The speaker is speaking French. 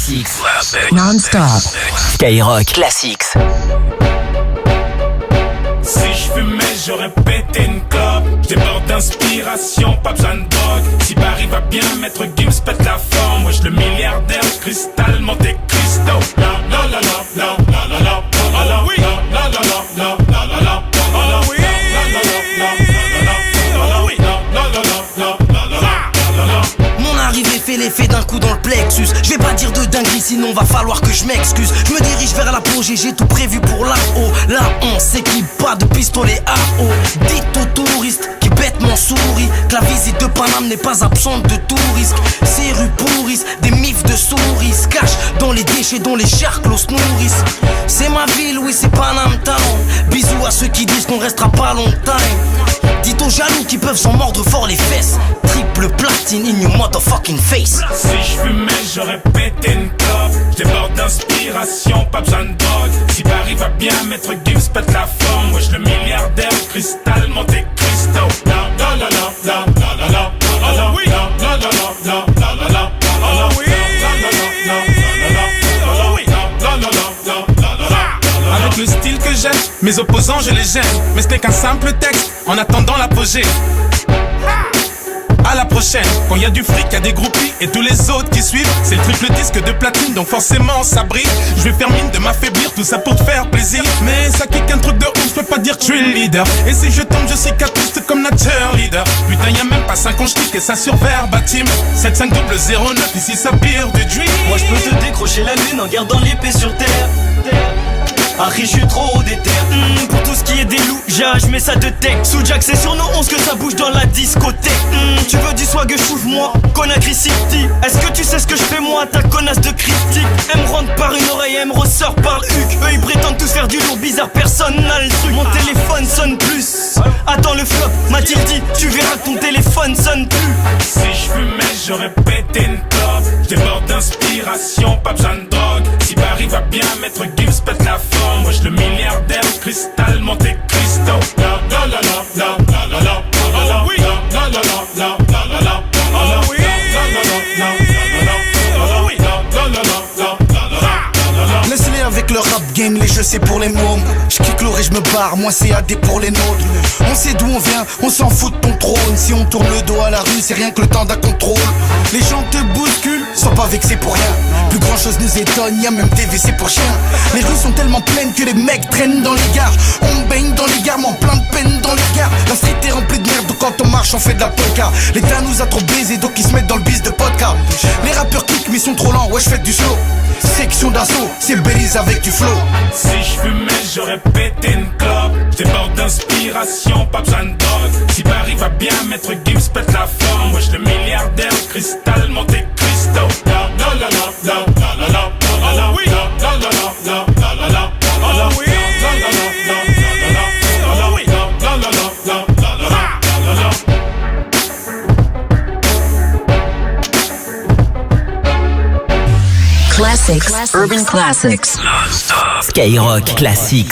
Classics. Non-stop. Skyrock Classics. Si je fumais, j'aurais pété une clope. J'déborde d'inspiration, pas besoin de drogue. Si Barry va bien, Maître Gims pète la forme. Wesh le milliardaire, cristal, Monte Cristo. La la la la la la la la la la oui. La la la la la la la la oui. Mon arrivée fait l'effet d'un coup dans le plexus. Je vais pas dire de dinguerie, sinon va falloir que je m'excuse. Je me dirige vers l'apogée, j'ai tout prévu pour là-haut. Là on s'équipe pas de pistolet à eau. Dites aux touristes qui bêtement sourient que la visite de Paname n'est pas absente de tout risque. Ces rues pourrissent, des mifs de souris se cachent dans les déchets dont les charclos se nourrissent. C'est ma ville, oui c'est Paname Town. Bisous à ceux qui disent qu'on restera pas longtemps. Dites aux jaloux qui peuvent s'en mordre fort les fesses. Triple platine in your motherfucking face. Si je fumais, j'aurais pété une clope. J'déborde d'inspiration, pas besoin de drogue. Si Barry va bien, Maître Gims pète la forme. Wesh le milliardaire, cristal, Monte Cristo. La la la la la la la la la oui. La la la la la la la la oui. Avec le style que j'aime, mes opposants je les gêne. Mais ce n'est qu'un simple texte, en attendant l'apogée. À la prochaine, quand y a du fric, y a des groupies et tous les autres qui suivent. C'est le triple disque de platine, donc forcément ça brille. Je vais faire mine de m'affaiblir, tout ça pour te faire plaisir. Mais ça kick un truc de ouf, je peux pas dire que je suis le leader. Et si je tombe, je cicatrise comme nature leader. Putain, y a même pas 5 ans, je clique et ça sur verbatim. 7509, ici ça pire de dream. Moi je peux te décrocher la lune en gardant l'épée sur terre. Harry, je suis trop déter. Pour tout ce qui est des loups, je mets ça de tech. Sous Jack, c'est sur nos 11 que ça bouge dans la discothèque. Tu veux du swag, chouve-moi, Conakry City. Est-ce que tu sais ce que je fais moi, ta connasse de critique? Elle me rentre par une oreille, elle me ressort par le huc. Eux ils prétendent tous faire du lourd bizarre, personne n'a le truc. Mon téléphone sonne plus. Attends le flop, m'a-t-il dit, tu verras que ton téléphone sonne plus. Si je fumais, j'aurais pété une clope. J'déborde d'inspiration, pas besoin de drogue. Si Barry va bien, Maître Gims pète la forme. Wesh le milliardaire, cristal, Monte Cristo. La la la la la la la la la oui. La la la la la la la la oui. Laisse-les avec le rap game, les jeux c'est pour les mômes. J'kick l'or et j'me barre, moi c'est AD pour les nôtres. On sait d'où on vient, on s'en fout de ton trône. Si on tourne le dos à la rue, c'est rien que le temps d'un contrôle. Les gens te bousculent, sois pas vexés pour rien. Plus grand chose nous étonne, y'a même des WC pour chiens. Les rues sont tellement pleines que les mecs traînent dans les gares. On baigne dans les gares, mais en plein de peine dans les gares. La street est remplie de merde, donc quand on marche on fait de la polka. L'État nous a trop baisé, donc ils se mettent dans le bis de podcast. Les rappeurs kick mais ils sont trop lents, ouais j'fais du slow. Section d'assaut, c'est Belize avec du flow. Si je fumais, j'aurais pété une clope. J'déborde d'inspiration, pas besoin de drogue. Si Barry va bien, Maître Gims pète la forme. Wesh le milliardaire, cristal, Monte Cristo. La la la la la la la la la oui. La la la la la la la la oui. La la la la la la la oui. La la la la la la la la. Classics. Urban Classics. Skyrock Classics.